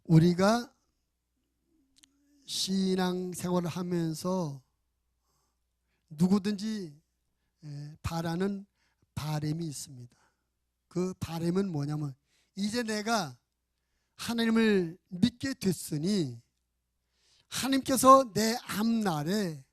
우리가 신앙생활을 하면서 누구든지 바라는 바람이 있습니다. 그 바람은 뭐냐면 이제 내가 하나님을 믿게 됐으니 하나님께서 내 앞날에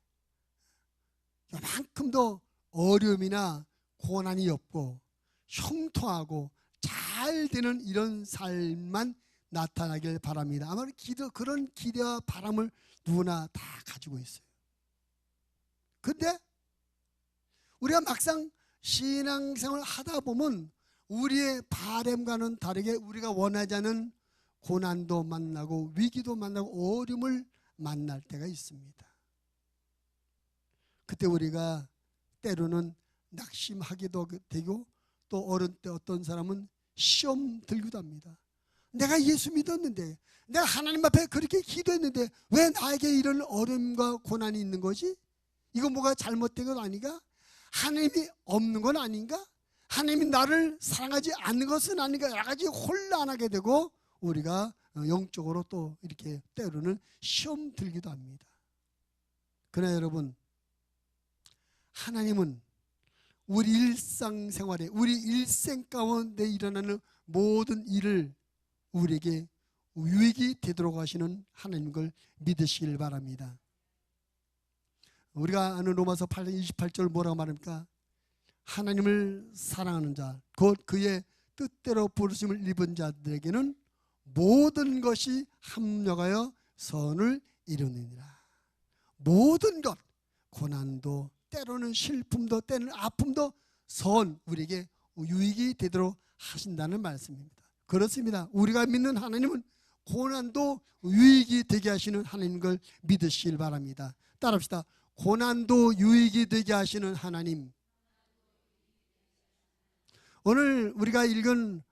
요만큼도 어려움이나 고난이 없고 형통하고 잘 되는 이런 삶만 나타나길 바랍니다. 아마 그런 기대와 바람을 누구나 다 가지고 있어요. 근데 우리가 막상 신앙생활을 하다 보면 우리의 바람과는 다르게 우리가 원하지 않은 고난도 만나고 위기도 만나고 어려움을 만날 때가 있습니다. 그때 우리가 때로는 낙심하기도 되고 또 어른 때 어떤 사람은 시험 들기도 합니다. 내가 예수 믿었는데, 내가 하나님 앞에 그렇게 기도했는데 왜 나에게 이런 어려움과 고난이 있는 거지? 이거 뭐가 잘못된 건 아닌가? 하나님이 없는 건 아닌가? 하나님이 나를 사랑하지 않는 것은 아닌가? 여러 가지 혼란하게 되고 우리가 영적으로 또 이렇게 때로는 시험 들기도 합니다. 그러나 여러분, 하나님은 우리 일상생활에, 우리 일생 가운데 일어나는 모든 일을 우리에게 유익이 되도록 하시는 하나님인 걸 믿으시길 바랍니다. 우리가 아는 로마서 8장 28절 뭐라고 말합니까? 하나님을 사랑하는 자, 곧 그의 뜻대로 부르심을 입은 자들에게는 모든 것이 합력하여 선을 이루느니라. 모든 것, 고난도, 때로는 슬픔도, 때로는 아픔도 우리에게 유익이 되도록 하신다는 말씀입니다. 그렇습니다. 우리가 믿는 하나님은 고난도 유익이 되게 하시는 하나님인 걸 믿으시길 바랍니다. 따라합시다. 고난도 유익이 되게 하시는 하나님. 오늘 우리가 읽은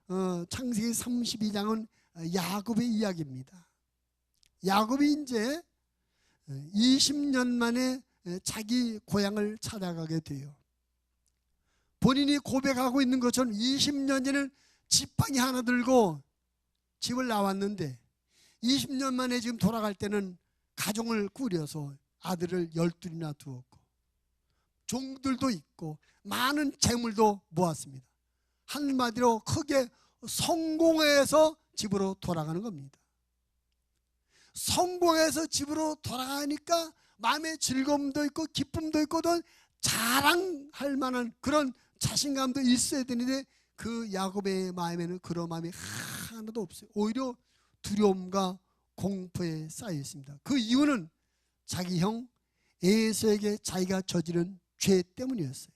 창세기 32장은 야곱의 이야기입니다. 야곱이 이제 20년 만에 자기 고향을 찾아가게 돼요. 본인이 고백하고 있는 것처럼 20년 전에는 지팡이 하나 들고 집을 나왔는데 20년 만에 지금 돌아갈 때는 가정을 꾸려서 아들을 12이나 두었고 종들도 있고 많은 재물도 모았습니다. 한마디로 크게 성공해서 집으로 돌아가는 겁니다. 성공해서 집으로 돌아가니까 마음의 즐거움도 있고 기쁨도 있고 또 자랑할 만한 그런 자신감도 있어야 되는데 그 야곱의 마음에는 그런 마음이 하나도 없어요. 오히려 두려움과 공포에 쌓여 있습니다. 그 이유는 자기 형 에서에게 자기가 저지른 죄 때문이었어요.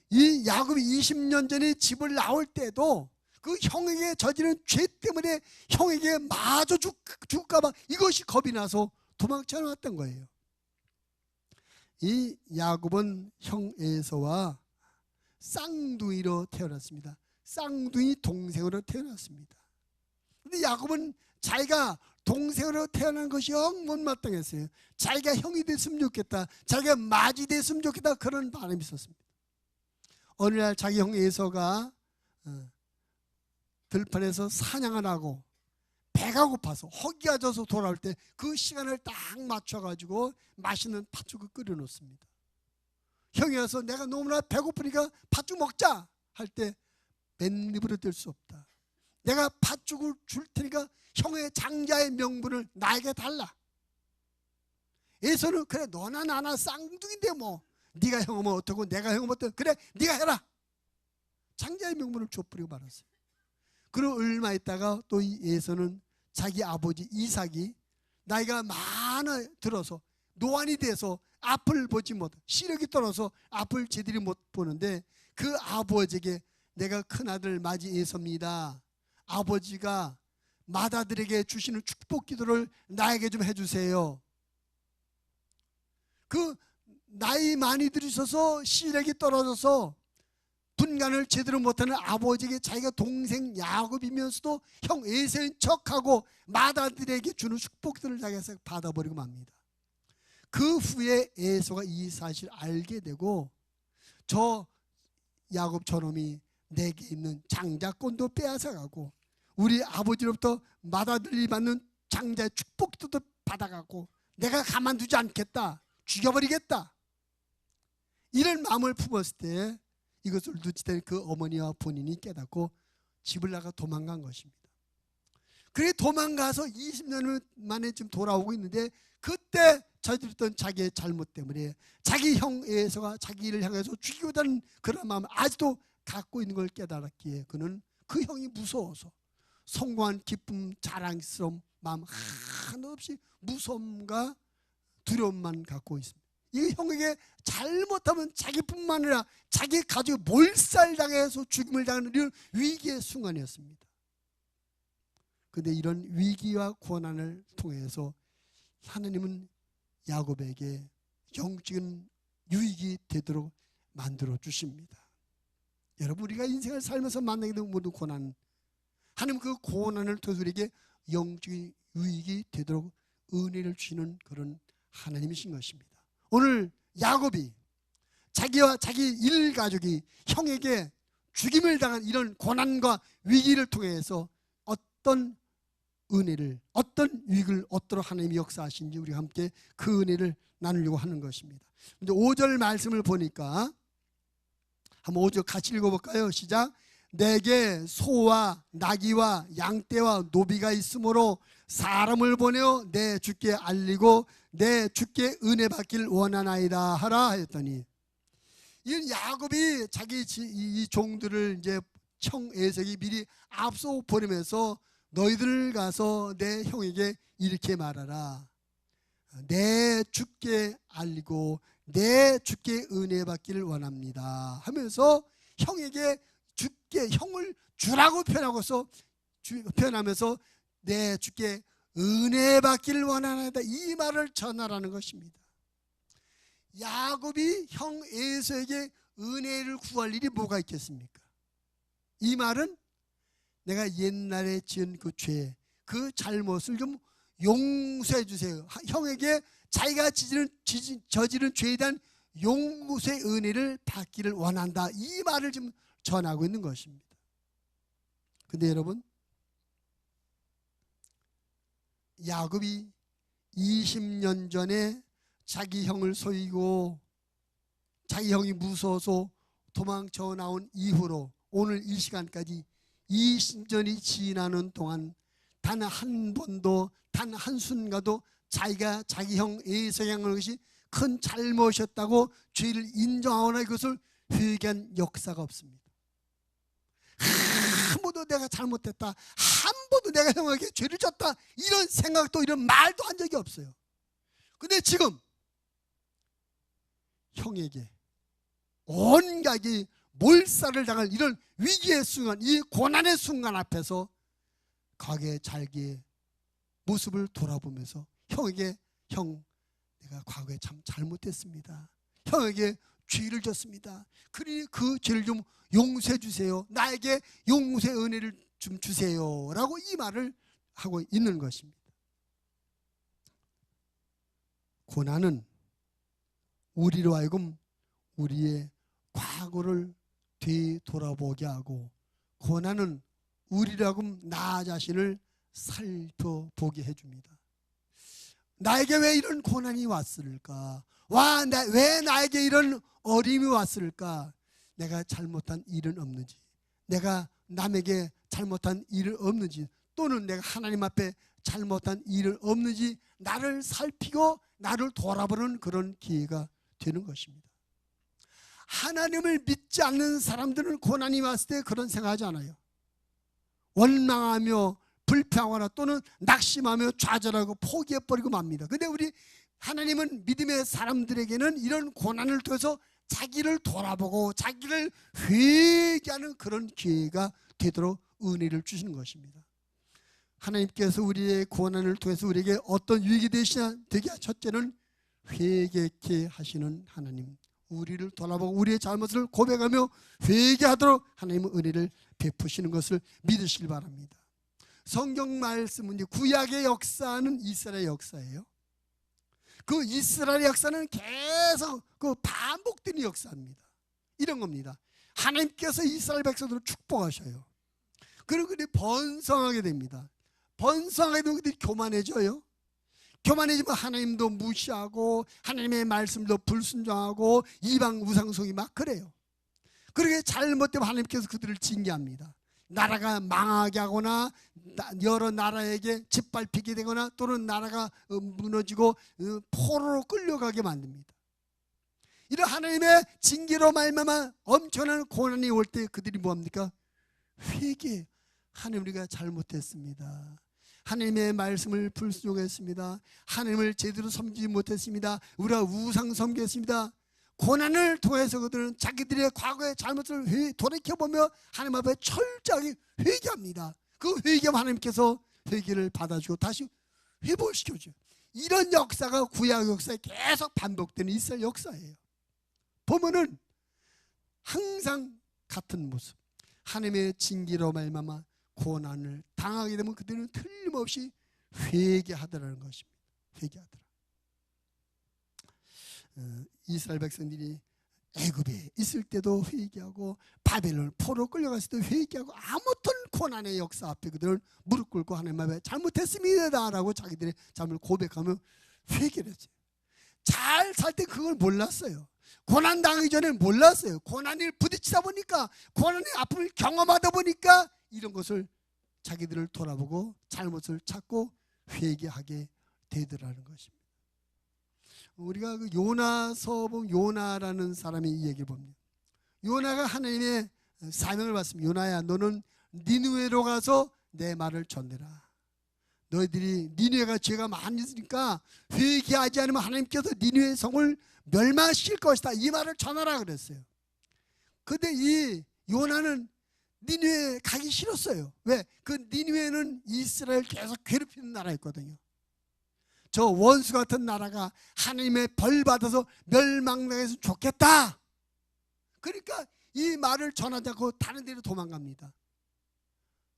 이 야곱이 20년 전에 집을 나올 때도 그 형에게 저지른 죄 때문에 형에게 마저 죽을까 봐 이것이 겁이 나서 도망쳐 나왔던 거예요. 이 야곱은 형 에서와 쌍둥이로 태어났습니다. 쌍둥이 동생으로 태어났습니다. 그런데 야곱은 자기가 동생으로 태어난 것이 영 못마땅했어요. 자기가 형이 됐으면 좋겠다, 자기가 맏이 됐으면 좋겠다, 그런 바람이 있었습니다. 어느 날 자기 형 에서가 들판에서 사냥을 하고 배가 고파서 허기가 져서 돌아올 때 그 시간을 딱 맞춰가지고 맛있는 팥죽을 끓여 놓습니다. 형이 와서 내가 너무나 배고프니까 팥죽 먹자 할 때 맨입으로 들 수 없다. 내가 팥죽을 줄 테니까 형의 장자의 명분을 나에게 달라. 에서는 그래 너나 나나 쌍둥이인데 뭐 네가 형이면 어떻고 내가 형이면 어떻고 그래 네가 해라. 장자의 명분을 줘버리고 말았어요. 그리고 얼마 있다가 또 이 에서는 자기 아버지 이삭이 나이가 많아 들어서 노안이 돼서 앞을 보지 못, 시력이 떨어서 앞을 제대로 못 보는데 그 아버지에게 내가 큰아들 맏이 에서입니다. 아버지가 맏아들에게 주시는 축복 기도를 나에게 좀 해주세요. 그 나이 많이 들으셔서 시력이 떨어져서 분간을 제대로 못하는 아버지에게 자기가 동생 야곱이면서도 형 에서인 척하고 맏아들에게 주는 축복들을 자기가 받아버리고 맙니다. 그 후에 에서가 이 사실을 알게 되고 저 야곱 저놈이 내게 있는 장자권도 빼앗아가고 우리 아버지로부터 맏아들이 받는 장자의 축복도 받아갖고 내가 가만두지 않겠다, 죽여버리겠다, 이런 마음을 품었을 때 이것을 눈치챈 그 어머니와 본인이 깨닫고 집을 나가 도망간 것입니다. 그래 도망가서 20년 만에 지금 돌아오고 있는데, 그때 저질렀던 자기의 잘못 때문에 자기 형 에서가 자기를 향해서 죽이고자 하는 그런 마음을 아직도 갖고 있는 걸 깨달았기에 그는 그 형이 무서워서 성공한 기쁨, 자랑스러운 마음 하나 없이 무서움과 두려움만 갖고 있습니다. 이 형에게 잘못하면 자기뿐만 아니라 자기 가족이 몰살당해서 죽임을 당하는 이런 위기의 순간이었습니다. 그런데 이런 위기와 고난을 통해서 하나님은 야곱에게 영적인 유익이 되도록 만들어 주십니다. 여러분, 우리가 인생을 살면서 만나게 되는 모든 고난, 하나님 그 고난을 통해서 우리에게 영적인 유익이 되도록 은혜를 주시는 그런 하나님이신 것입니다. 오늘 야곱이 자기와 자기 일가족이 형에게 죽임을 당한 이런 고난과 위기를 통해서 어떤 은혜를, 어떤 유익을 얻도록 하나님이 역사하신지 우리가 함께 그 은혜를 나누려고 하는 것입니다. 근데 5절 말씀을 보니까 한번 5절 같이 읽어볼까요? 시작. 내게 소와 나귀와 양떼와 노비가 있으므로 사람을 보내어 내 주께 알리고 내 주께 은혜 받길 원하나이다 하라 하였더니, 이 야곱이 자기 이 종들을 이제 형 에색이 미리 앞서 보내면서 너희들 가서 내 형에게 이렇게 말하라. 내 주께 알리고 내 주께 은혜 받기를 원합니다 하면서 형에게 주께, 형을 주라고 표현하면서 내 주께 은혜 받기를 원하나이다, 이 말을 전하라는 것입니다. 야곱이 형 에서에게 은혜를 구할 일이 뭐가 있겠습니까? 이 말은 내가 옛날에 지은 그 죄, 그 잘못을 좀 용서해 주세요, 형에게 자기가 저지른 죄에 대한 용서의 은혜를 받기를 원한다, 이 말을 지금 전하고 있는 것입니다. 근데 여러분, 야곱이 20년 전에 자기 형을 속이고 자기 형이 무서워서 도망쳐 나온 이후로 오늘 이 시간까지 20년이 지나는 동안 단 한 번도, 단 한순간도 자기가 자기 형 에서를 향한 것이 큰 잘못이었다고 죄를 인정하거나 이것을 회개한 역사가 없습니다. 한 번도 내가 잘못했다, 한 번도 내가 형에게 죄를 졌다, 이런 생각도 이런 말도 한 적이 없어요. 근데 지금 형에게 온갖 몰살을 당할 이런 위기의 순간, 이 고난의 순간 앞에서 가게 자기의 모습을 돌아보면서 형에게, 형 내가 과거에 참 잘못했습니다, 형에게 죄를 졌습니다, 그러니 그 죄를 좀 용서해 주세요, 나에게 용서의 은혜를 좀 주세요 라고 이 말을 하고 있는 것입니다. 고난은 우리로 하여금 우리의 과거를 되돌아보게 하고, 고난은 우리로 하여금 나 자신을 살펴보게 해줍니다. 나에게 왜 이런 고난이 왔을까? 왜 나에게 이런 어려움이 왔을까? 내가 잘못한 일은 없는지, 내가 남에게 잘못한 일은 없는지, 또는 내가 하나님 앞에 잘못한 일은 없는지 나를 살피고 나를 돌아보는 그런 기회가 되는 것입니다. 하나님을 믿지 않는 사람들은 고난이 왔을 때 그런 생각하지 않아요. 원망하며 불평하거나 또는 낙심하며 좌절하고 포기해버리고 맙니다. 그런데 우리 하나님은 믿음의 사람들에게는 이런 고난을 통해서 자기를 돌아보고 자기를 회개하는 그런 기회가 되도록 은혜를 주시는 것입니다. 하나님께서 우리의 고난을 통해서 우리에게 어떤 유익이 되게 첫째는 회개케 하시는 하나님, 우리를 돌아보고 우리의 잘못을 고백하며 회개하도록 하나님은 은혜를 베푸시는 것을 믿으시길 바랍니다. 성경 말씀은 구약의 역사는 이스라엘의 역사예요. 그 이스라엘의 역사는 계속 그 반복되는 역사입니다. 이런 겁니다. 하나님께서 이스라엘 백성들을 축복하셔요. 그런 그들이 번성하게 됩니다. 번성하게 되면 그들이 교만해져요. 교만해지면 하나님도 무시하고 하나님의 말씀도 불순종하고 이방 우상숭이 막 그래요. 그렇게 잘못되면 하나님께서 그들을 징계합니다. 나라가 망하게 하거나 여러 나라에게 짓밟히게 되거나 또는 나라가 무너지고 포로로 끌려가게 만듭니다. 이런 하나님의 징계로 말미암아 엄청난 고난이 올 때 그들이 뭐합니까? 회개. 하나님 우리가 잘못했습니다. 하나님의 말씀을 불순종했습니다. 하나님을 제대로 섬기지 못했습니다. 우리가 우상 섬겼습니다. 고난을 통해서 그들은 자기들의 과거의 잘못을 돌이켜보며 하나님 앞에 철저하게 회개합니다. 그 회개하면 하나님께서 회개를 받아주고 다시 회복시켜줘요. 이런 역사가 구약 역사에 계속 반복되는 이스라엘 역사예요. 보면은 항상 같은 모습. 하나님의 징계로 말미암아 고난을 당하게 되면 그들은 틀림없이 회개하더라는 것입니다. 회개하더라. 이스라엘 백성들이 애굽에 있을 때도 회개하고 바벨론 포로 끌려갔을 때 회개하고 아무튼 고난의 역사 앞에 그들은 무릎 꿇고 하나님 앞에 잘못했습니다라고 자기들의 잘못을 고백하며 회개를 했어요. 잘 살 때 그걸 몰랐어요. 고난 당하기 전에 몰랐어요. 고난을 부딪히다 보니까 고난의 아픔을 경험하다 보니까 이런 것을 자기들을 돌아보고 잘못을 찾고 회개하게 되더라는 것입니다. 우리가 그 요나서 보면 요나라는 사람이 이 얘기를 봅니다. 요나가 하나님의 사명을 받습니다. 요나야, 너는 니느웨로 가서 내 말을 전해라. 너희들이 니느웨가 죄가 많이 있으니까 회개하지 않으면 하나님께서 니느웨 성을 멸망시킬 것이다. 이 말을 전하라 그랬어요. 근데 이 요나는 니느웨 가기 싫었어요. 왜? 그 니느웨는 이스라엘 계속 괴롭히는 나라였거든요. 저 원수 같은 나라가 하나님의 벌 받아서 멸망당해서 좋겠다. 그러니까 이 말을 전하지 않고 다른 데로 도망갑니다.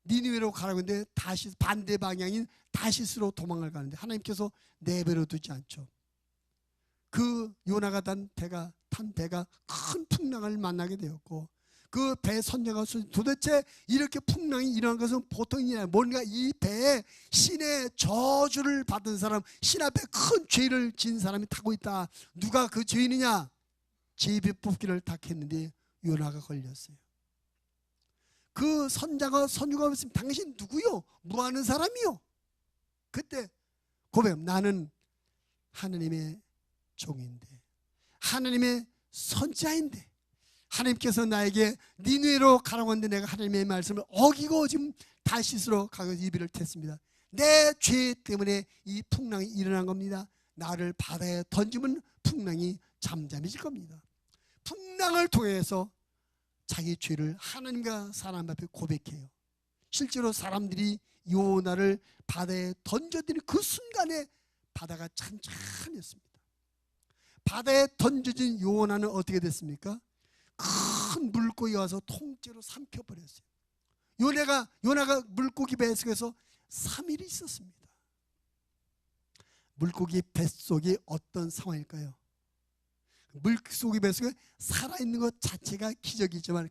니느웨로 가라고 했는데 다시 반대 방향인 다시스로 도망을 가는데 하나님께서 내버려 두지 않죠. 그 요나가 탄 배가 큰 풍랑을 만나게 되었고 그 배 선장가 도대체 이렇게 풍랑이 일어난 것은 보통이 아니라 뭔가 이 배에 신의 저주를 받은 사람, 신 앞에 큰 죄를 진 사람이 타고 있다. 누가 그 죄인이냐? 제비 뽑기를 딱 했는데 요나가 걸렸어요. 그 선장과 선유가 말했습니다. 당신 누구요? 뭐 하는 사람이요? 그때 고백, 나는 하나님의 종인데 하나님의 선지자인데 하나님께서 나에게 니느웨로 가라고 하는데 내가 하나님의 말씀을 어기고 지금 다시스로 가서 이비를 텄습니다. 내 죄 때문에 이 풍랑이 일어난 겁니다. 나를 바다에 던지면 풍랑이 잠잠해질 겁니다. 풍랑을 통해서 자기 죄를 하나님과 사람 앞에 고백해요. 실제로 사람들이 요나를 바다에 던져드린 그 순간에 바다가 찬찬했습니다. 바다에 던져진 요나는 어떻게 됐습니까? 큰 물고기 와서 통째로 삼켜버렸어요. 요나가 물고기 뱃속에서 3일 있었습니다. 물고기 뱃속이 어떤 상황일까요? 물고기 뱃속에 살아있는 것 자체가 기적이지만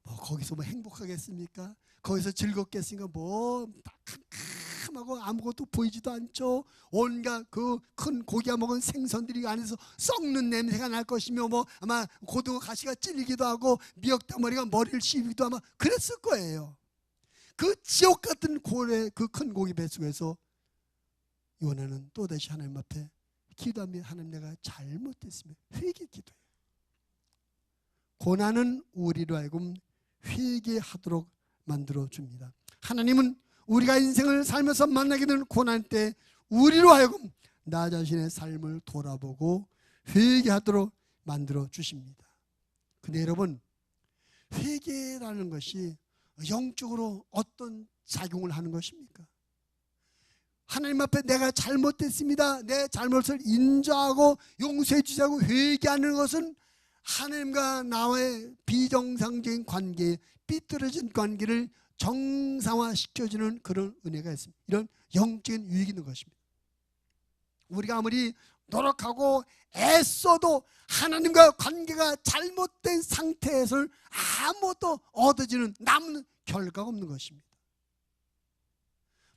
거기서 뭐 행복하겠습니까? 거기서 즐겁겠습니까? 뭐 캄캄하고 아무것도 보이지도 않죠. 온갖 그 큰 고기가 먹은 생선들이 안에서 썩는 냄새가 날 것이며 뭐 아마 고등어 가시가 찔리기도 하고 미역덩어리가 머리를 씹기도 하고 그랬을 거예요. 그 지옥 같은 고래 그 큰 고기 뱃속에서 요나는 또다시 하나님 앞에 기도하며 하나님 내가 잘못했으면 회개 기도해요. 고난은 우리로 하여금 회개하도록 만들어줍니다. 하나님은 우리가 인생을 살면서 만나게 되는 고난 때 우리로 하여금 나 자신의 삶을 돌아보고 회개하도록 만들어주십니다. 근데 여러분, 회개라는 것이 영적으로 어떤 작용을 하는 것입니까? 하나님 앞에 내가 잘못됐습니다. 내 잘못을 인정하고 용서해 주자고 회개하는 것은 하나님과 나와의 비정상적인 관계, 삐뚤어진 관계를 정상화시켜주는 그런 은혜가 있습니다. 이런 영적인 유익이 있는 것입니다. 우리가 아무리 노력하고 애써도 하나님과 관계가 잘못된 상태에서 아무것도 얻어지는 남은 결과가 없는 것입니다.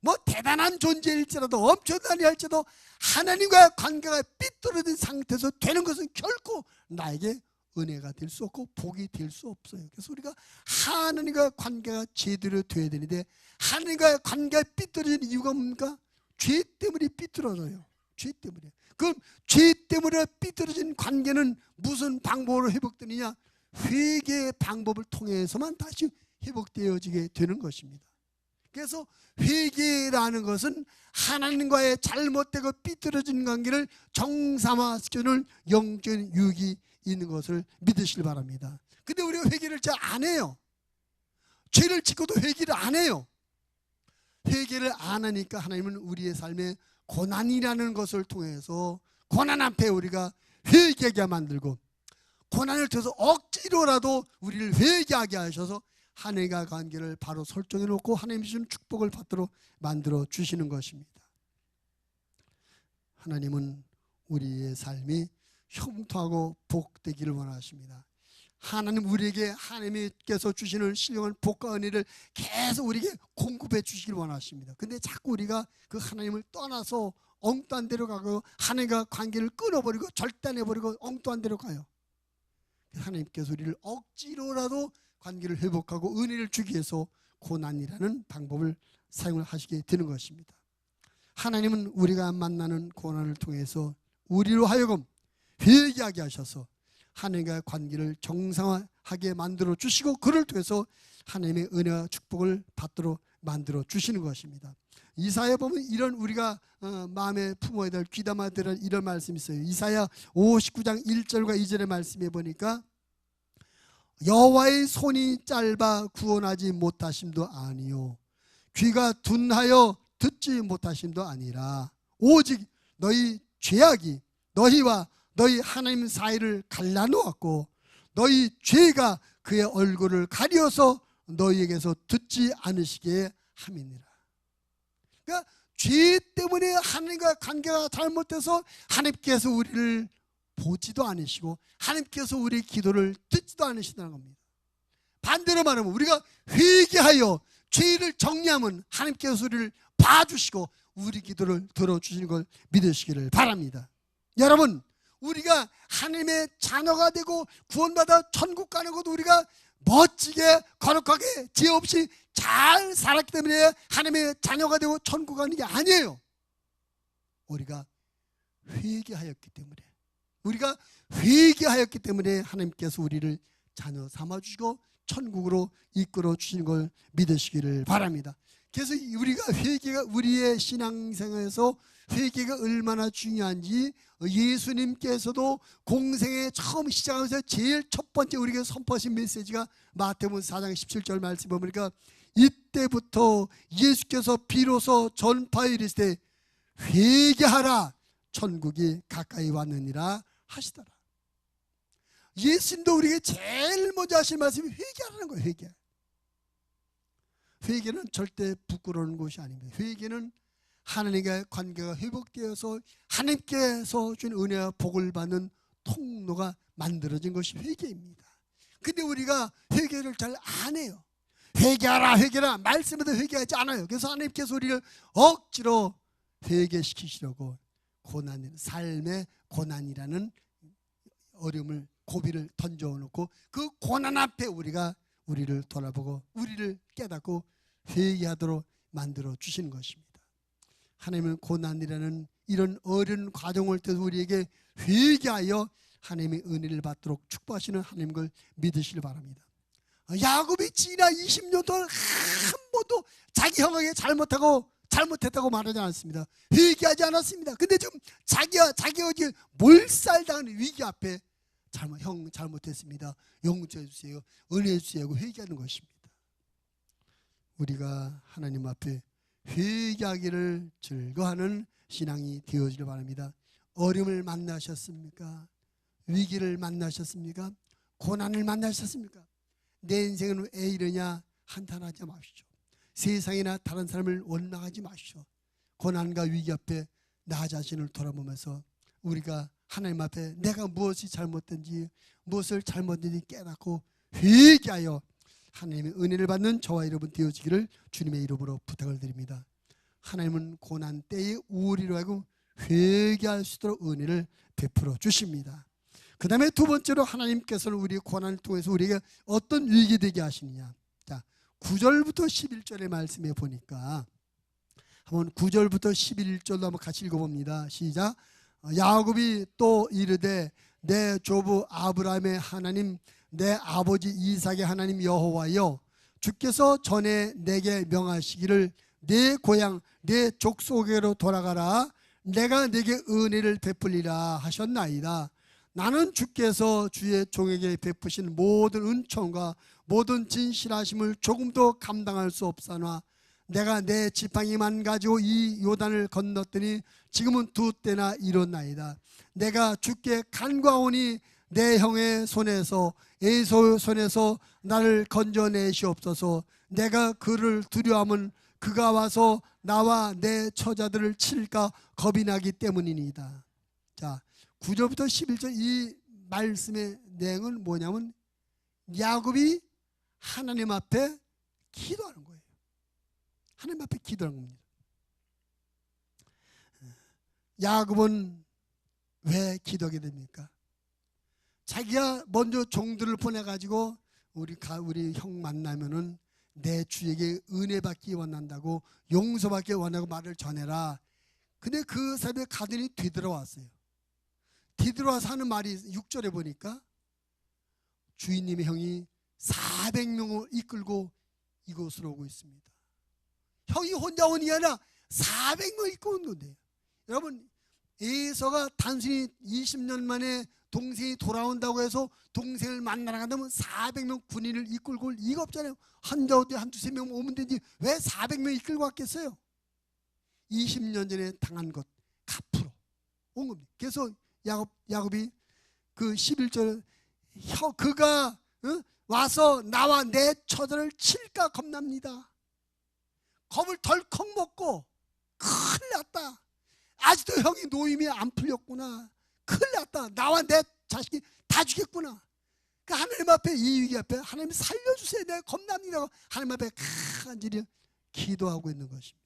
뭐 대단한 존재일지라도 엄청나게 할지라도 하나님과의 관계가 삐뚤어진 상태에서 되는 것은 결코 나에게 은혜가 될 수 없고 복이 될 수 없어요. 그래서 우리가 하나님과의 관계가 제대로 돼야 되는데 하나님과의 관계가 삐뚤어진 이유가 뭡니까? 죄 때문에 삐뚤어져요. 죄 때문에. 그럼 죄 때문에 삐뚤어진 관계는 무슨 방법으로 회복되느냐? 회개의 방법을 통해서만 다시 회복되어지게 되는 것입니다. 그래서 회개라는 것은 하나님과의 잘못되고 삐뚤어진 관계를 정상화시켜주는 영적인 유익이 있는 것을 믿으시길 바랍니다. 근데 우리가 회개를 잘 안 해요. 죄를 짓고도 회개를 안 해요. 회개를 안 하니까 하나님은 우리의 삶에 고난이라는 것을 통해서 고난 앞에 우리가 회개하게 만들고 고난을 통해서 억지로라도 우리를 회개하게 하셔서 하나님과 관계를 바로 설정해 놓고 하나님 주신 축복을 받도록 만들어 주시는 것입니다. 하나님은 우리의 삶이 형통하고 복되기를 원하십니다. 하나님 우리에게 하나님께서 주시는 신령한 복과 은혜를 계속 우리에게 공급해 주시길 원하십니다. 근데 자꾸 우리가 그 하나님을 떠나서 엉뚱한 데로 가고 하나님과 관계를 끊어버리고 절단해버리고 엉뚱한 데로 가요. 하나님께서 우리를 억지로라도 관계를 회복하고 은혜를 주기 위해서 고난이라는 방법을 사용을 하시게 되는 것입니다. 하나님은 우리가 만나는 고난을 통해서 우리로 하여금 회개하게 하셔서 하나님과의 관계를 정상화하게 만들어 주시고 그를 통해서 하나님의 은혜와 축복을 받도록 만들어 주시는 것입니다. 이사야 보면 이런 우리가 마음에 품어야 될 귀담아야 될 이런 말씀이 있어요. 이사야 59장 1절과 2절의 말씀에 보니까 여호와의 손이 짧아 구원하지 못하심도 아니요 귀가 둔하여 듣지 못하심도 아니라 오직 너희 죄악이 너희와 너희 하나님 사이를 갈라놓았고 너희 죄가 그의 얼굴을 가려서 너희에게서 듣지 않으시게 함이니라. 그러니까 죄 때문에 하나님과 관계가 잘못돼서 하나님께서 우리를 보지도 않으시고 하나님께서 우리의 기도를 듣지도 않으신다는 겁니다. 반대로 말하면 우리가 회개하여 죄를 정리하면 하나님께서 우리를 봐주시고 우리 기도를 들어주시는 걸 믿으시기를 바랍니다. 여러분 우리가 하나님의 자녀가 되고 구원받아 천국 가는 것도 우리가 멋지게 거룩하게 죄 없이 잘 살았기 때문에 하나님의 자녀가 되고 천국 가는 게 아니에요. 우리가 회개하였기 때문에 하나님께서 우리를 자녀 삼아주시고 천국으로 이끌어 주시는 걸 믿으시기를 바랍니다. 그래서 우리가 회개가 우리의 신앙생활에서 회개가 얼마나 중요한지 예수님께서도 공생에 처음 시작하면서 제일 첫 번째 우리에게 선포하신 메시지가 마태복음 4장 17절 말씀 보니까 이때부터 예수께서 비로소 전파에 이르시되 회개하라 천국이 가까이 왔느니라 하시더라. 예수님도 우리에게 제일 먼저 하신 말씀이 회개하라는 거예요. 회개는 절대 부끄러운 것이 아닙니다. 회개는 하나님과의 관계가 회복되어서 하나님께서 준 은혜와 복을 받는 통로가 만들어진 것이 회개입니다. 근데 우리가 회개를 잘 안 해요. 회개하라 말씀에도 회개하지 않아요. 그래서 하나님께서 우리를 억지로 회개시키시려고 삶의 고난이라는 어려움을 고비를 던져놓고 그 고난 앞에 우리를 돌아보고 우리를 깨닫고 회개하도록 만들어 주시는 것입니다. 하나님은 고난이라는 이런 어려운 과정을 통해서 우리에게 회개하여 하나님의 은혜를 받도록 축복하시는 하나님인 걸 믿으시길 바랍니다. 야곱이 지난 20년 동안 한 번도 자기 형에게 잘못했다고 말하지 않았습니다. 회개하지 않았습니다. 근데 지금 자기가 몰살당하는 위기 앞에 형 잘못했습니다. 용서해 주세요. 은혜해 주세요 하고 회개하는 것입니다. 우리가 하나님 앞에 회개하기를 즐거워하는 신앙이 되어지길 바랍니다. 어려움을 만나셨습니까? 위기를 만나셨습니까? 고난을 만나셨습니까? 내 인생은 왜 이러냐 한탄하지 마십시오. 세상이나 다른 사람을 원망하지 마십시오. 고난과 위기 앞에 나 자신을 돌아보면서 우리가 하나님 앞에 내가 무엇이 잘못된지 무엇을 잘못했는지 깨닫고 회개하여 하나님의 은혜를 받는 저와 여러분 되어지기를 주님의 이름으로 부탁을 드립니다. 하나님은 고난 때의 우리로 하여금 회개할 수 있도록 은혜를 베풀어 주십니다. 그 다음에 두 번째로 하나님께서는 우리의 고난을 통해서 우리에게 어떤 유익이 되게 하시느냐. 자, 9절부터 11절의 말씀에 보니까 한번 9절부터 11절로 한번 같이 읽어봅니다. 시작. 야곱이 또 이르되 내 조부 아브라함의 하나님 내 아버지 이삭의 하나님 여호와여, 주께서 전에 내게 명하시기를 내 고향 내 족속에로 돌아가라, 내가 내게 은혜를 베풀리라 하셨나이다. 나는 주께서 주의 종에게 베푸신 모든 은총과 모든 진실하심을 조금도 감당할 수 없사나 내가 내 지팡이만 가지고 이 요단을 건넜더니 지금은 두 때나 이뤘나이다. 내가 주께 간과하오니 내 형의 손에서 에사우의 손에서 나를 건져내시옵소서. 내가 그를 두려워하면 그가 와서 나와 내 처자들을 칠까 겁이 나기 때문이니이다. 자, 9절부터 11절 이 말씀의 내용은 뭐냐면 야곱이 하나님 앞에 기도하는 거예요. 하나님 앞에 기도하는 겁니다. 야곱은 왜 기도하게 됩니까? 자기가 먼저 종들을 보내가지고 우리 형 만나면은 내 주에게 은혜 받기 원한다고, 용서받기 원하고 말을 전해라. 근데 그 사람이 가더니 뒤돌아왔어요. 뒤돌아와서 하는 말이 6절에 보니까 주인님의 형이 400명을 이끌고 이곳으로 오고 있습니다. 형이 혼자 오는 게 아니라 400명 이끌고 온 건데요. 여러분, 에서가 단순히 20년 만에 동생이 돌아온다고 해서 동생을 만나러 간다면 400명 군인을 이끌고 올 이가 없잖아요. 한자 어디 한두 세 명 오면 되지 왜 400명 이끌고 왔겠어요? 20년 전에 당한 것 갚으러 온 겁니다. 그래서 야곱이 그 11절 그가 와서 나와 내 처자를 칠까 겁납니다. 겁을 덜컥 먹고 큰일 났다. 아직도 형이 노임이 안 풀렸구나. 큰일 났다. 나와 내 자식이 다 죽겠구나. 그러니까 하나님 앞에 이 위기 앞에 하나님 살려주세요. 내가 겁납니다. 하나님 앞에 간절히 기도하고 있는 것입니다.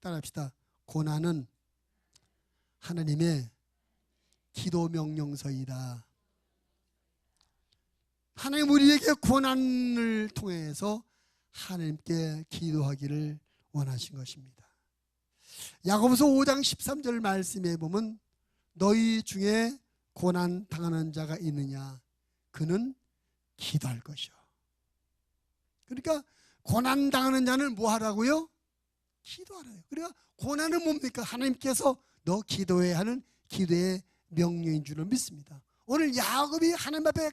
따라합시다. 고난은 하나님의 기도 명령서이다. 하나님 우리에게 고난을 통해서 하나님께 기도하기를 원하신 것입니다. 야고보서 5장 13절 말씀에 보면 너희 중에 고난 당하는 자가 있느냐, 그는 기도할 것이요. 그러니까 고난 당하는 자는 뭐 하라고요? 기도하라요. 그러니까 고난은 뭡니까? 하나님께서 너 기도해야 하는 기도의 명령인 줄을 믿습니다. 오늘 야곱이 하나님 앞에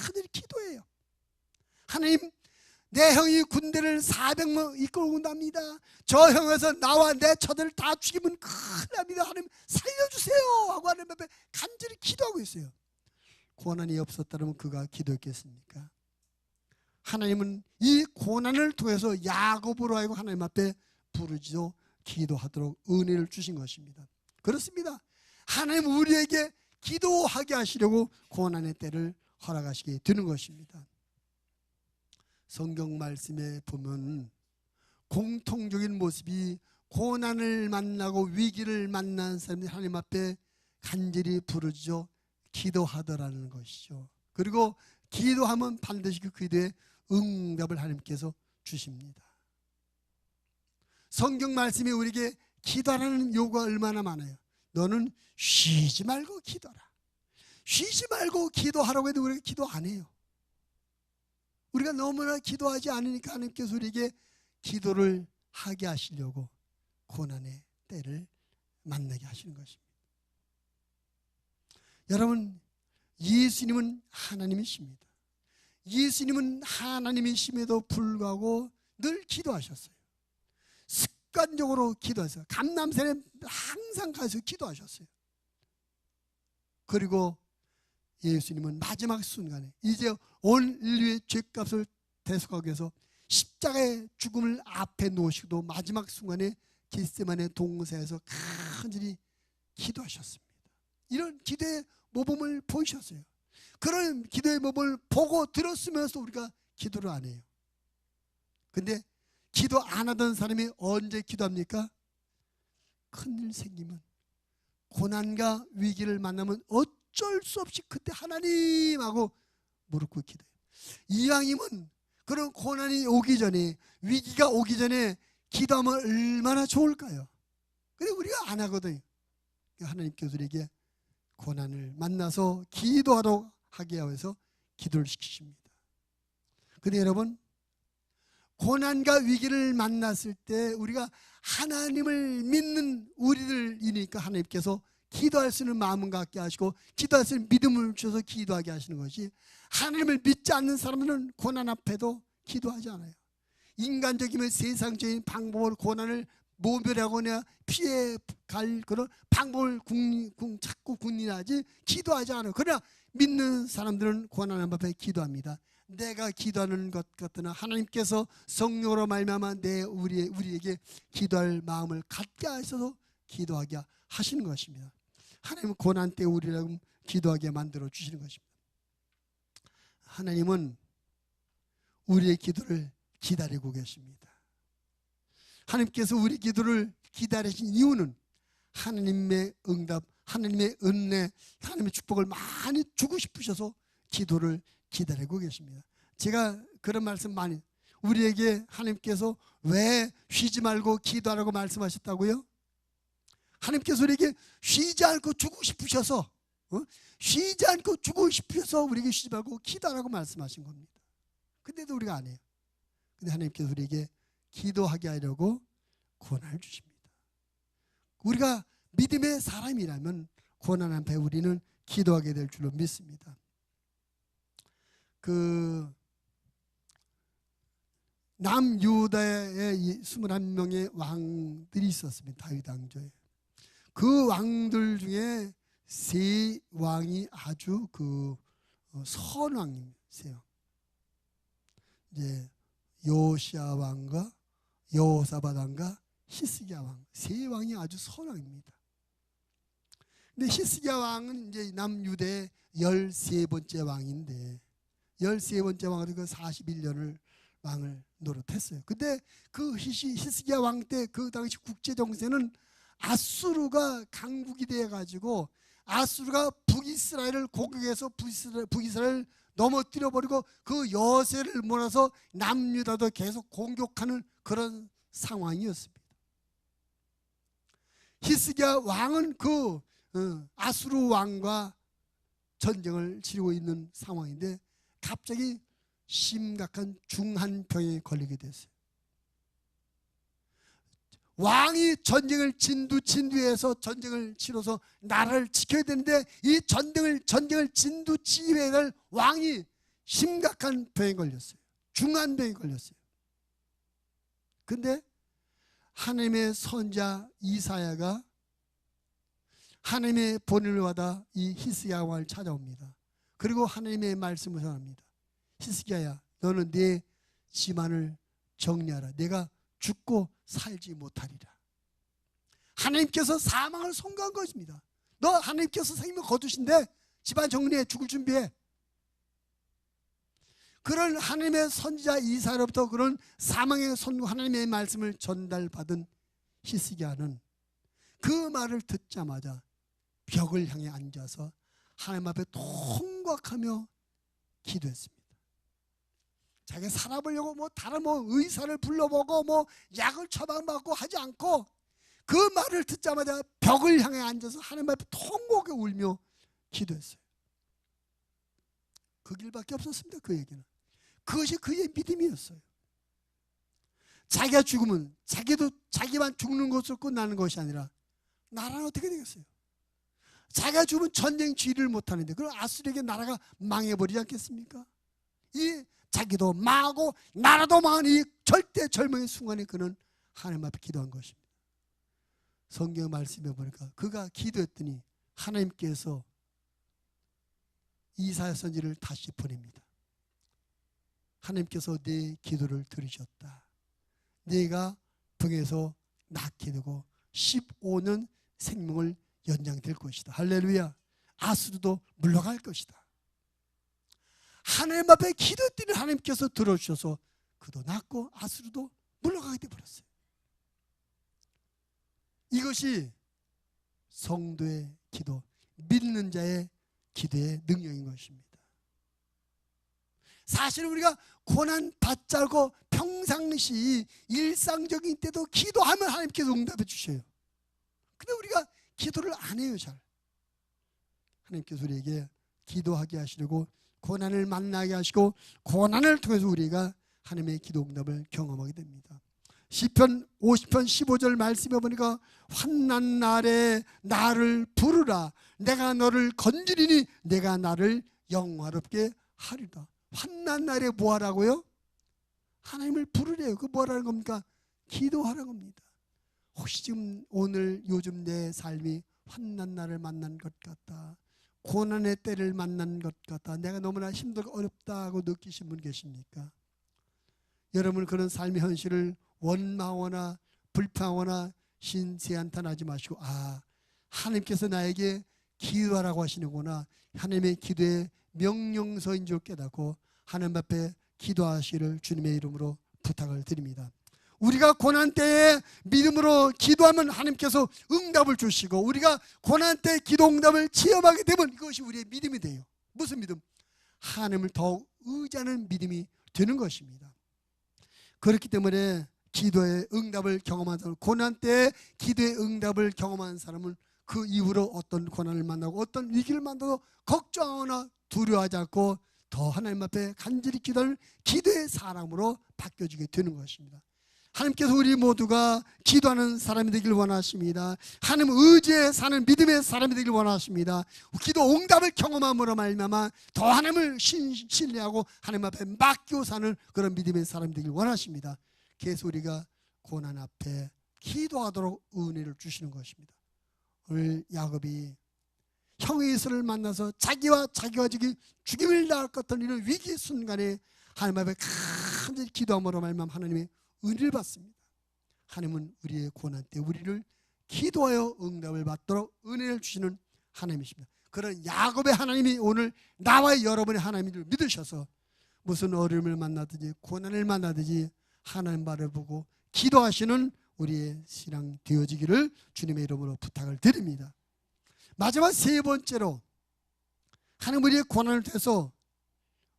간절히 기도해요. 하나님, 내 형이 군대를 400명 이끌고 온답니다. 저 형에서 나와 내 처들을 다 죽이면 큰일 납니다. 하나님 살려주세요 하고 하나님 앞에 간절히 기도하고 있어요. 고난이 없었다면 그가 기도했겠습니까? 하나님은 이 고난을 통해서 야곱으로 하여금 하나님 앞에 부르짖어 기도하도록 은혜를 주신 것입니다. 그렇습니다. 하나님 우리에게 기도하게 하시려고 고난의 때를 허락하시게 되는 것입니다. 성경 말씀에 보면 공통적인 모습이 고난을 만나고 위기를 만난 사람들이 하나님 앞에 간절히 부르짖어 기도하더라는 것이죠. 그리고 기도하면 반드시 그 기도에 응답을 하나님께서 주십니다. 성경 말씀이 우리에게 기도하라는 요구가 얼마나 많아요. 너는 쉬지 말고 기도하라. 쉬지 말고 기도하라고 해도 우리가 기도 안 해요. 우리가 너무나 기도하지 않으니까 하나님께서 우리에게 기도를 하게 하시려고 고난의 때를 만나게 하시는 것입니다. 여러분, 예수님은 하나님이십니다. 예수님은 하나님이심에도 불구하고 늘 기도하셨어요. 습관적으로 기도하셨어요. 감람산에 항상 가서 기도하셨어요. 그리고 예수님은 마지막 순간에 이제 온 인류의 죄값을 대속하기 위해서 십자가의 죽음을 앞에 놓으시고 마지막 순간에 겟세마네 동산에서 간절히 기도하셨습니다. 이런 기도의 모범을 보이셨어요. 그런 기도의 모범을 보고 들었으면서 우리가 기도를 안 해요. 근데 기도 안 하던 사람이 언제 기도합니까? 큰일 생기면, 고난과 위기를 만나면 어쩔 수 없이 그때 하나님하고 무릎 꿇고 기도해요. 이왕이면 그런 고난이 오기 전에, 위기가 오기 전에 기도하면 얼마나 좋을까요? 근데 우리가 안 하거든요. 하나님께서 우리에게 고난을 만나서 기도하도록 하게 하여서 기도를 시키십니다. 근데 여러분, 고난과 위기를 만났을 때 우리가 하나님을 믿는 우리들이니까 하나님께서 기도할 수 있는 마음을 갖게 하시고 기도할 수 있는 믿음을 주셔서 기도하게 하시는 것이, 하나님을 믿지 않는 사람들은 고난 앞에도 기도하지 않아요. 인간적이면 세상적인 방법으로 고난을 모멸하거나 피해 갈 그런 방법을 자꾸 궁리하지 기도하지 않아요. 그러나 믿는 사람들은 고난 앞에 기도합니다. 내가 기도하는 것 같으나 하나님께서 성령으로 말미암아 우리에게 기도할 마음을 갖게 하셔서 기도하게 하시는 것입니다. 하나님은 고난 때 우리를 기도하게 만들어 주시는 것입니다. 하나님은 우리의 기도를 기다리고 계십니다. 하나님께서 우리 기도를 기다리신 이유는 하나님의 응답, 하나님의 은혜, 하나님의 축복을 많이 주고 싶으셔서 기도를 기다리고 계십니다. 제가 그런 말씀 많이, 우리에게 하나님께서 왜 쉬지 말고 기도하라고 말씀하셨다고요? 하나님께서 우리에게 쉬지 않고 주고 싶으셔서, 쉬지 않고 주고 싶으셔서 우리에게 쉬지 말고 기도하라고 말씀하신 겁니다. 근데도 우리가 안 해요. 근데 하나님께서 우리에게 기도하게 하려고 고난을 주십니다. 우리가 믿음의 사람이라면 고난 앞에 우리는 기도하게 될 줄로 믿습니다. 남유다의 21명의 왕들이 있었습니다. 다윗 왕조에. 그 왕들 중에 세 왕이 아주 선왕입니다. 세 왕. 이제 요시야 왕과 여호사밧 왕과 히스기야 왕, 세 왕이 아주 선왕입니다. 근데 히스기야 왕은 이제 남유대의 13번째 왕인데 13번째 왕은 그 41년을 왕을 노릇했어요. 근데 그 히스기야 왕 때 그 당시 국제 정세는 아수르가 강국이 되어 가지고 아수르가 북이스라엘을 공격해서 북이스라엘을 넘어뜨려 버리고 그 여세를 몰아서 남유다도 계속 공격하는 그런 상황이었습니다. 히스기야 왕은 그 아수르 왕과 전쟁을 치르고 있는 상황인데 갑자기 심각한 중한병에 걸리게 됐어요. 왕이 전쟁을 진두해서 전쟁을 치러서 나라를 지켜야 되는데 이 전쟁을 진두지휘해야 될 왕이 심각한 병에 걸렸어요. 중한병에 걸렸어요. 근데 하나님의 선지자 이사야가 하나님의 본을 받아 이 히스기야 왕을 찾아옵니다. 그리고 하나님의 말씀을 전합니다. 히스기야야, 너는 내 집안을 정리하라. 내가 죽고 살지 못하리라. 하나님께서 사망을 선고한 것입니다. 너 하나님께서 생명 거두신데 집안 정리해, 죽을 준비해. 그런 하나님의 선지자 이사야로부터 그런 사망의 선고, 하나님의 말씀을 전달받은 히스기야는 그 말을 듣자마자 벽을 향해 앉아서 하나님 앞에 통곡하며 기도했습니다. 자기가 살아보려고 다른 의사를 불러보고 약을 처방받고 하지 않고 그 말을 듣자마자 벽을 향해 앉아서 하나님 앞에 통곡에 울며 기도했어요. 그 길밖에 없었습니다. 그 얘기는. 그것이 그의 믿음이었어요. 자기가 죽으면 자기만 죽는 것으로 끝나는 것이 아니라 나라는 어떻게 되겠어요? 자기가 죽으면 전쟁 지휘를 못하는데 그럼 아수르에게 나라가 망해버리지 않겠습니까? 이 자기도 망하고 나라도 망하는 이 절대 절망의 순간에 그는 하나님 앞에 기도한 것입니다. 성경 말씀해 보니까 그가 기도했더니 하나님께서 이사야 선지를 다시 보냅니다. 하나님께서 내 기도를 들으셨다. 네가 병에서 낫게 되고 15년 생명을 연장될 것이다. 할렐루야. 아수르도 물러갈 것이다. 하나님 앞에 기도했더니 하나님께서 들어주셔서 그도 낫고 아수르도 물러가게 되어버렸어요. 이것이 성도의 기도, 믿는 자의 기도의 능력인 것입니다. 사실 우리가 고난 받지 않고 평상시 일상적인 때도 기도하면 하나님께서 응답해 주셔요. 근데 우리가 기도를 안 해요. 잘. 하나님께서 우리에게 기도하게 하시려고 고난을 만나게 하시고 고난을 통해서 우리가 하나님의 기도 응답을 경험하게 됩니다. 시편 50편 15절 말씀해 보니까 환난 날에 나를 부르라. 내가 너를 건지리니 내가 나를 영화롭게 하리라. 환난 날에 뭐 하라고요? 하나님을 부르래요. 그 뭐라는 겁니까? 기도하라는 겁니다. 혹시 지금 오늘 요즘 내 삶이 환난 날을 만난 것 같다, 고난의 때를 만난 것 같다, 내가 너무나 힘들고 어렵다고 느끼신 분 계십니까? 여러분 그런 삶의 현실을 원망하거나 불평하거나 신세한탄하지 마시고 하나님께서 나에게 기도하라고 하시는구나, 하나님의 기도의 명령서인 줄 깨닫고 하나님 앞에 기도하시기를 주님의 이름으로 부탁을 드립니다. 우리가 고난 때에 믿음으로 기도하면 하나님께서 응답을 주시고 우리가 고난 때 기도 응답을 체험하게 되면 이것이 우리의 믿음이 돼요. 무슨 믿음? 하나님을 더욱 의지하는 믿음이 되는 것입니다. 그렇기 때문에 기도의 응답을 경험한 사람, 고난 때에 기도의 응답을 경험한 사람은 그 이후로 어떤 고난을 만나고 어떤 위기를 만나도 걱정하거나 두려워하지 않고 더 하나님 앞에 간절히 기도하는 기도의 사람으로 바뀌어지게 되는 것입니다. 하나님께서 우리 모두가 기도하는 사람이 되길 원하십니다. 하나님 의지에 사는 믿음의 사람이 되길 원하십니다. 기도 응답을 경험함으로 말미암아 더 하나님을 신뢰하고 하나님 앞에 맡기고 사는 그런 믿음의 사람이 되길 원하십니다. 그래서 우리가 고난 앞에 기도하도록 은혜를 주시는 것입니다. 오늘 야곱이 형의 이스라엘을 만나서 자기와 자기 가족이 죽임을 당할 것 같은 이런 위기 순간에 하나님 앞에 간절히 기도함으로 말미암아 하나님의 은혜를 받습니다. 하나님은 우리의 고난 때 우리를 기도하여 응답을 받도록 은혜를 주시는 하나님이십니다. 그런 야곱의 하나님이 오늘 나와 여러분의 하나님을 믿으셔서 무슨 어려움을 만나든지 고난을 만나든지 하나님 바라보고 기도하시는 우리의 신앙 되어지기를 주님의 이름으로 부탁을 드립니다. 마지막 세 번째로 하나님 우리의 고난을 통해서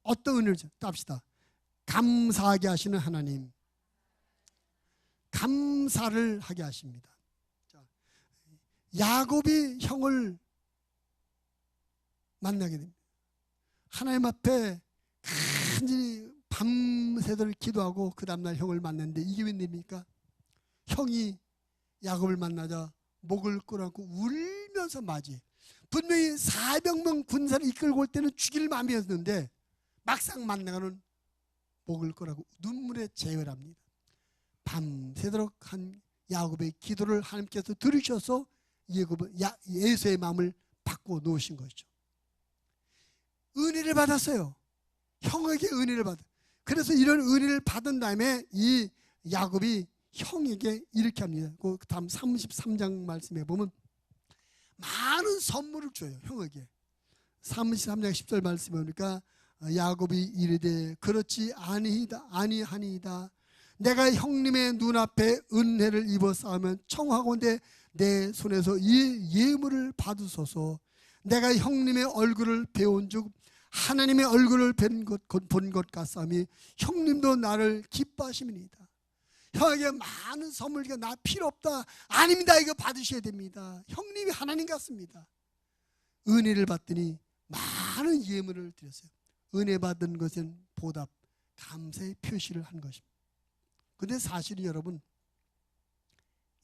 어떤 은혜를 합시다. 감사하게 하시는 하나님, 감사를 하게 하십니다. 야곱이 형을 만나게 됩니다. 하나님 앞에 간절히 밤새도록 기도하고 그 다음날 형을 만났는데 이게 웬일입니까? 형이 야곱을 만나자 목을 끌어안고 울면서 맞이해. 분명히 400명 군사를 이끌고 올 때는 죽일 마음이었는데 막상 만나가는 목을 끌어안고 눈물에 제열합니다. 밤새도록 한 야곱의 기도를 하나님께서 들으셔서 에서의 마음을 바꿔 놓으신 것이죠. 은혜를 받았어요. 형에게 은혜를 받아. 그래서 이런 은혜를 받은 다음에 이 야곱이 형에게 이렇게 합니다. 그 다음 33장 말씀에 보면 많은 선물을 줘요. 형에게. 33장 10절 말씀에 보니까 야곱이 이르되 그렇지 아니하니이다. 내가 형님의 눈앞에 은혜를 입어 싸우면 청하건대 내 손에서 이 예물을 받으소서. 내가 형님의 얼굴을 배운 즉 하나님의 얼굴을 본 것 같사오니 형님도 나를 기뻐하심이니이다. 형에게 많은 선물, 이거 나 필요 없다. 아닙니다. 이거 받으셔야 됩니다. 형님이 하나님 같습니다. 은혜를 받더니 많은 예물을 드렸어요. 은혜 받은 것은 보답, 감사의 표시를 한 것입니다. 그런데 사실은 여러분,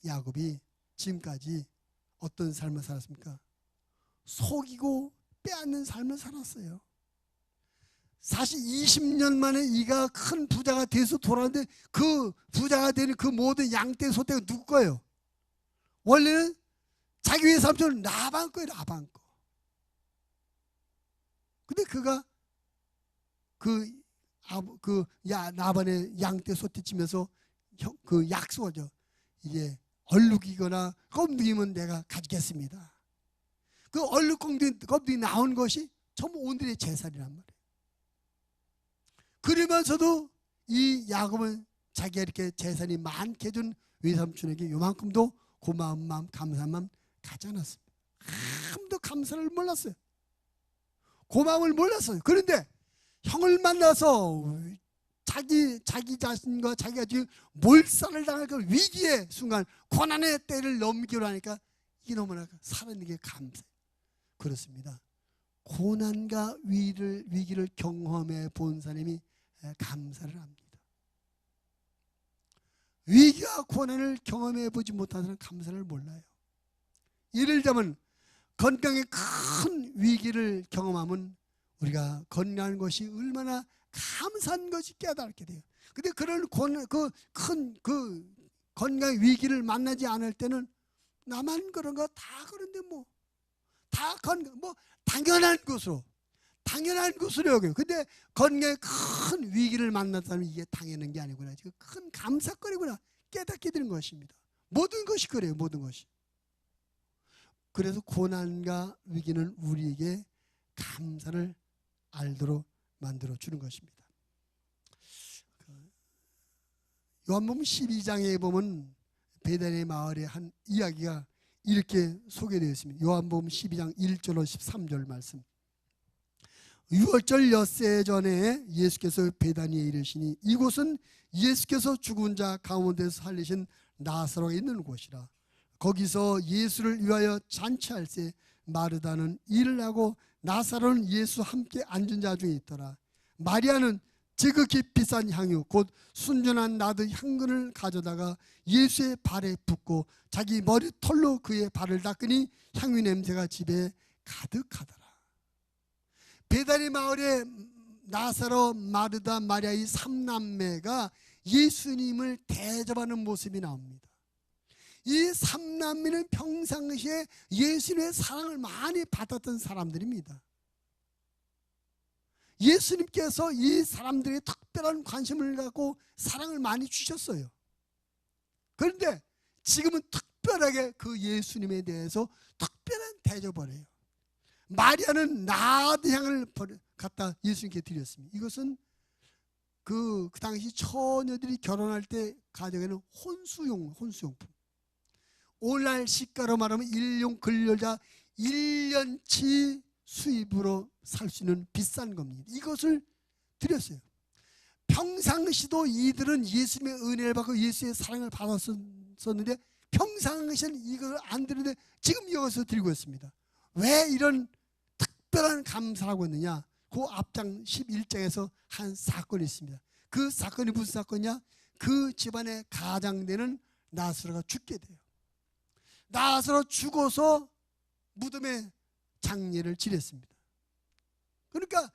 야곱이 지금까지 어떤 삶을 살았습니까? 속이고 빼앗는 삶을 살았어요. 사실 20년 만에 이가 큰 부자가 돼서 돌아왔는데 그 부자가 되는 그 모든 양떼 소떼가 누구 거예요? 원래는 자기 위에 삼촌 라반 거예요. 라반 거. 근데 그가 라반의 양떼 소떼 치면서 그 약속하죠. 이제 얼룩이거나 껌둥이면 내가 가지겠습니다. 그 얼룩 껌둥이 나온 것이 전부 오늘의 재산이란 말이에요. 그러면서도 이 야곱은 자기가 이렇게 재산이 많게 준 외삼촌에게 요만큼도 고마운 마음, 감사한 마음 가지 않았습니다. 아무도 감사를 몰랐어요. 고마움을 몰랐어요. 그런데 형을 만나서 자기 자신과 자기가 지금 몰살을 당할 그 위기의 순간, 고난의 때를 넘기로 하니까 이게 너무나 살아있는 게 감사해요. 그렇습니다. 고난과 위기를 경험해 본 사람이 감사를 합니다. 위기와 고난을 경험해 보지 못한 사람은 감사를 몰라요. 예를 들자면 건강에 큰 위기를 경험하면 우리가 건강한 것이 얼마나 감사한 것이 깨닫게 돼요. 근데 그런 큰 건강 위기를 만나지 않을 때는 나만 그런 거 다 그런데 다 당연한 것으로 여겨요. 근데 건강에 큰 위기를 만났다면 이게 당연한 게 아니구나, 지금 큰 감사거리구나 깨닫게 되는 것입니다. 모든 것이 그래요. 모든 것이. 그래서 고난과 위기는 우리에게 감사를 알도록 만들어 주는 것입니다. 요한복음 12장에 보면 베다니 마을의 한 이야기가 이렇게 소개되어 있습니다. 요한복음 12장 1절로 13절 말씀. 유월절 엿새 전에 예수께서 베다니에 이르시니 이곳은 예수께서 죽은 자 가운데서 살리신 나사로가 있는 곳이라. 거기서 예수를 위하여 잔치할새 마르다는 일을 하고 나사로는 예수 함께 앉은 자 중에 있더라. 마리아는 지극히 비싼 향유 곧 순전한 나드 향근을 가져다가 예수의 발에 붓고 자기 머리털로 그의 발을 닦으니 향유 냄새가 집에 가득하더라. 베다니 마을에 나사로, 마르다, 마리아 이 3남매가 예수님을 대접하는 모습이 나옵니다. 이 3남매는 평상시에 예수님의 사랑을 많이 받았던 사람들입니다. 예수님께서 이 사람들에게 특별한 관심을 갖고 사랑을 많이 주셨어요. 그런데 지금은 특별하게 그 예수님에 대해서 특별한 대접을 해요. 마리아는 나드향을 갖다 예수님께 드렸습니다. 이것은 그 당시 처녀들이 결혼할 때 가져가는 혼수용품. 오늘날 시가로 말하면 일용 근로자 1년치 수입으로 살 수 있는 비싼 겁니다. 이것을 드렸어요. 평상시도 이들은 예수님의 은혜를 받고 예수의 사랑을 받았었는데 평상시는 이걸 안 드리는데 지금 이것을 드리고 있습니다. 왜 이런 특별한 감사를 하고 있느냐? 그 앞장 11장에서 한 사건이 있습니다. 그 사건이 무슨 사건이냐? 그 집안에 가장되는 나사로가 죽게 돼요. 나사로 죽어서 무덤에 장례를 지냈습니다. 그러니까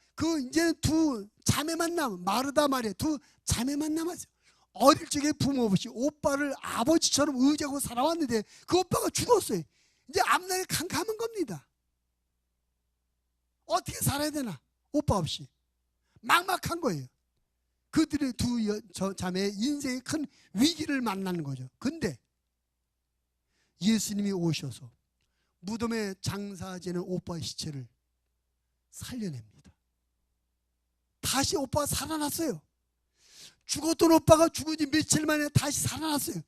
이제는 두 자매만 마르다 마리아 두 자매만 남았어요. 어릴 적에 부모 없이 오빠를 아버지처럼 의지하고 살아왔는데 그 오빠가 죽었어요. 이제 앞날이 캄캄한 겁니다. 어떻게 살아야 되나? 오빠 없이 막막한 거예요. 그들의 두 자매의 인생의 큰 위기를 만나는 거죠. 근데 예수님이 오셔서 무덤에 장사지는 오빠의 시체를 살려냅니다. 다시 오빠가 살아났어요. 죽었던 오빠가 죽은 지 며칠 만에 다시 살아났어요.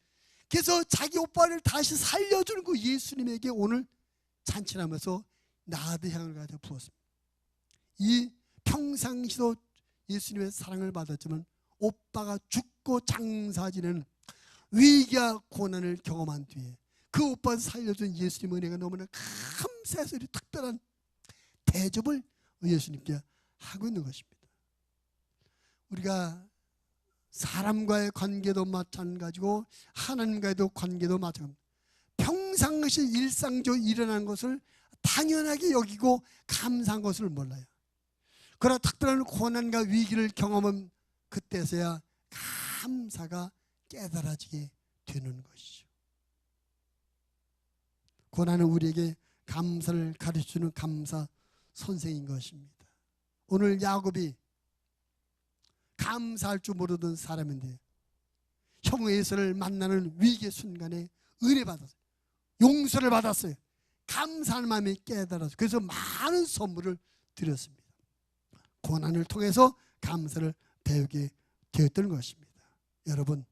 그래서 자기 오빠를 다시 살려주는 그 예수님에게 오늘 잔치를 하면서 나드향을 가져 부었습니다. 이 평상시도 예수님의 사랑을 받았지만 오빠가 죽고 장사지는 위기와 고난을 경험한 뒤에 그 오빠를 살려준 예수님의 은혜가 너무나 감사해서 특별한 대접을 예수님께 하고 있는 것입니다. 우리가 사람과의 관계도 마찬가지고 하나님과의도 관계도 마찬가지입니다. 평상시 일상적으로 일어난 것을 당연하게 여기고 감사한 것을 몰라요. 그러나 특별한 고난과 위기를 경험한 그때서야 감사가 깨달아지게 되는 것이죠. 고난은 우리에게 감사를 가르쳐주는 감사 선생인 것입니다. 오늘 야곱이 감사할 줄 모르던 사람인데 형 에서를 만나는 위기의 순간에 은혜 받았어요. 용서를 받았어요. 감사한 마음이 깨달았어요. 그래서 많은 선물을 드렸습니다. 고난을 통해서 감사를 배우게 되었던 것입니다. 여러분,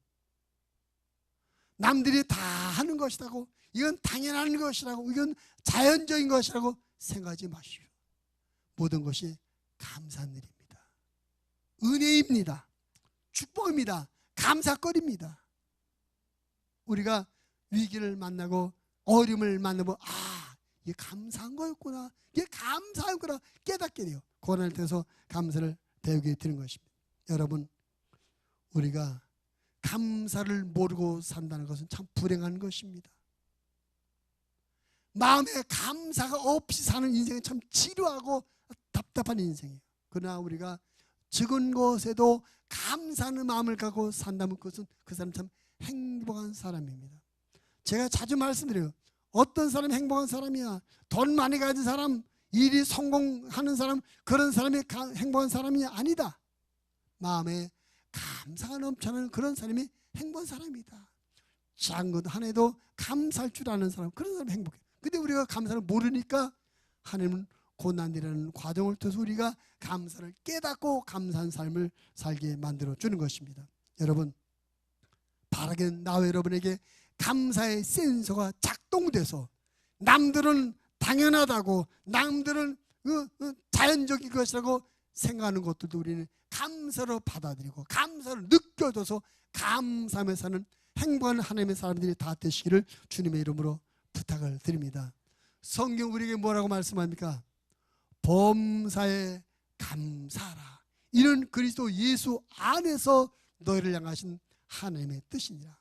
남들이 다 하는 것이라고, 이건 당연한 것이라고, 이건 자연적인 것이라고 생각하지 마시오. 모든 것이 감사한 일입니다. 은혜입니다. 축복입니다. 감사거리입니다. 우리가 위기를 만나고 어려움을 만나고 이게 감사한 거였구나, 이게 감사한 거라 깨닫게 돼요. 고난을 통해서 감사를 배우게 되는 것입니다. 여러분, 우리가 감사를 모르고 산다는 것은 참 불행한 것입니다. 마음에 감사가 없이 사는 인생은 참 지루하고 답답한 인생이에요. 그러나 우리가 적은 것에도 감사하는 마음을 갖고 산다면 그것은 그 사람 참 행복한 사람입니다. 제가 자주 말씀드려요. 어떤 사람이 행복한 사람이야? 돈 많이 가진 사람, 일이 성공하는 사람, 그런 사람이 행복한 사람이 아니다. 마음에 감사가 넘쳐나는 그런 사람이 행복한 사람이다. 작은 것 하나에도 감사할 줄 아는 사람, 그런 사람이 행복해. 근데 우리가 감사를 모르니까 하나님은 고난이라는 과정을 통해서 우리가 감사를 깨닫고 감사한 삶을 살게 만들어 주는 것입니다. 여러분, 바라기는 나와 여러분에게 감사의 센서가 작동돼서 남들은 당연하다고, 남들은 자연적인 것이라고 생각하는 것들도 우리는 감사로 받아들이고 감사를 느껴줘서 감사하며 사는 행복한 하나님의 사람들이 다 되시기를 주님의 이름으로 부탁을 드립니다. 성경 우리에게 뭐라고 말씀합니까? 범사에 감사하라. 이는 그리스도 예수 안에서 너희를 향하신 하나님의 뜻이니라.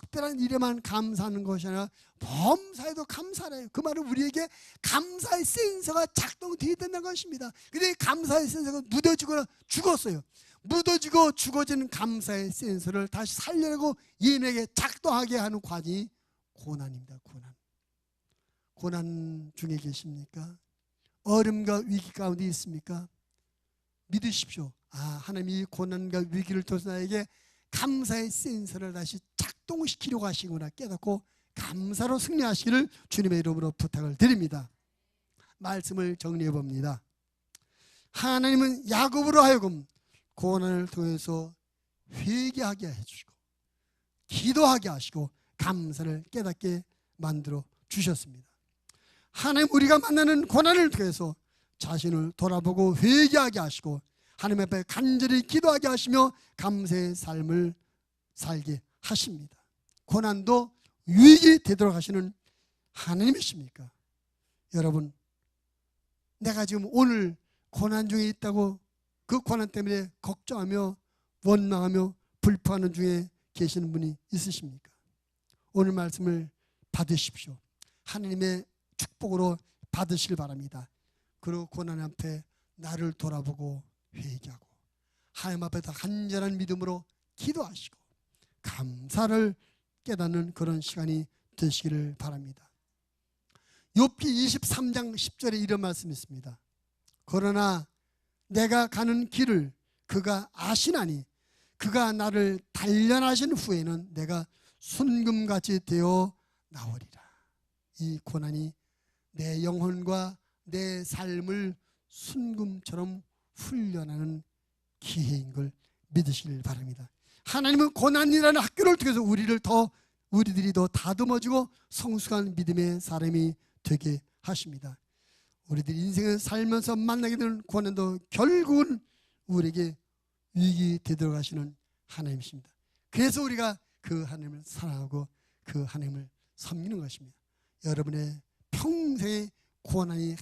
특별한 일에만 감사하는 것이 아니라 범사에도 감사해요. 그 말은 우리에게 감사의 센서가 작동되어야 된다는 것입니다. 그런데 감사의 센서가 묻어지거나 죽었어요. 묻어지고 죽어지는 감사의 센서를 다시 살려내고 얘네에게 작동하게 하는 과정이 고난입니다. 고난 중에 계십니까? 어려움과 위기 가운데 있습니까? 믿으십시오. 하나님이 이 고난과 위기를 통해서 나에게 감사의 센서를 다시 작동시키려고 하시구나 깨닫고 감사로 승리하시기를 주님의 이름으로 부탁을 드립니다. 말씀을 정리해 봅니다. 하나님은 야곱으로 하여금 고난을 통해서 회개하게 해주시고 기도하게 하시고 감사를 깨닫게 만들어 주셨습니다. 하나님, 우리가 만나는 고난을 통해서 자신을 돌아보고 회개하게 하시고 하나님 앞에 간절히 기도하게 하시며 감사의 삶을 살게 하십니다. 고난도 위기 되도록 하시는 하나님이십니까? 여러분, 내가 지금 오늘 고난 중에 있다고 그 고난 때문에 걱정하며 원망하며 불평하는 중에 계시는 분이 있으십니까? 오늘 말씀을 받으십시오. 하나님의 축복으로 받으시길 바랍니다. 그리고 고난 앞에 나를 돌아보고 회개하고 하나님 앞에 더 간절한 믿음으로 기도하시고 감사를 깨닫는 그런 시간이 되시기를 바랍니다. 욥기 23장 10절에 이런 말씀이 있습니다. 그러나 내가 가는 길을 그가 아시나니 그가 나를 단련하신 후에는 내가 순금같이 되어 나오리라. 이 고난이 내 영혼과 내 삶을 순금처럼 훈련하는 기회인 걸 믿으시길 바랍니다. 하나님은 고난이라는 학교를 통해서 우리들이 더 다듬어지고 성숙한 믿음의 사람이 되게 하십니다. 우리들이 인생을 살면서 만나게 되는 고난도 결국은 우리에게 위기 되도록 하시는 하나님이십니다. 그래서 우리가 그 하나님을 사랑하고 그 하나님을 섬기는 것입니다. 여러분의 평생의 고난이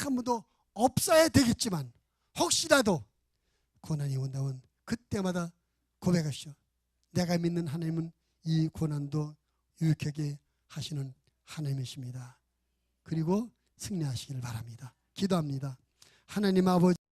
아무도 없어야 되겠지만 혹시라도 고난이 온다면 그때마다 고백하시오. 내가 믿는 하나님은 이 고난도 유익하게 하시는 하나님이십니다. 그리고 승리하시길 바랍니다. 기도합니다. 하나님 아버지,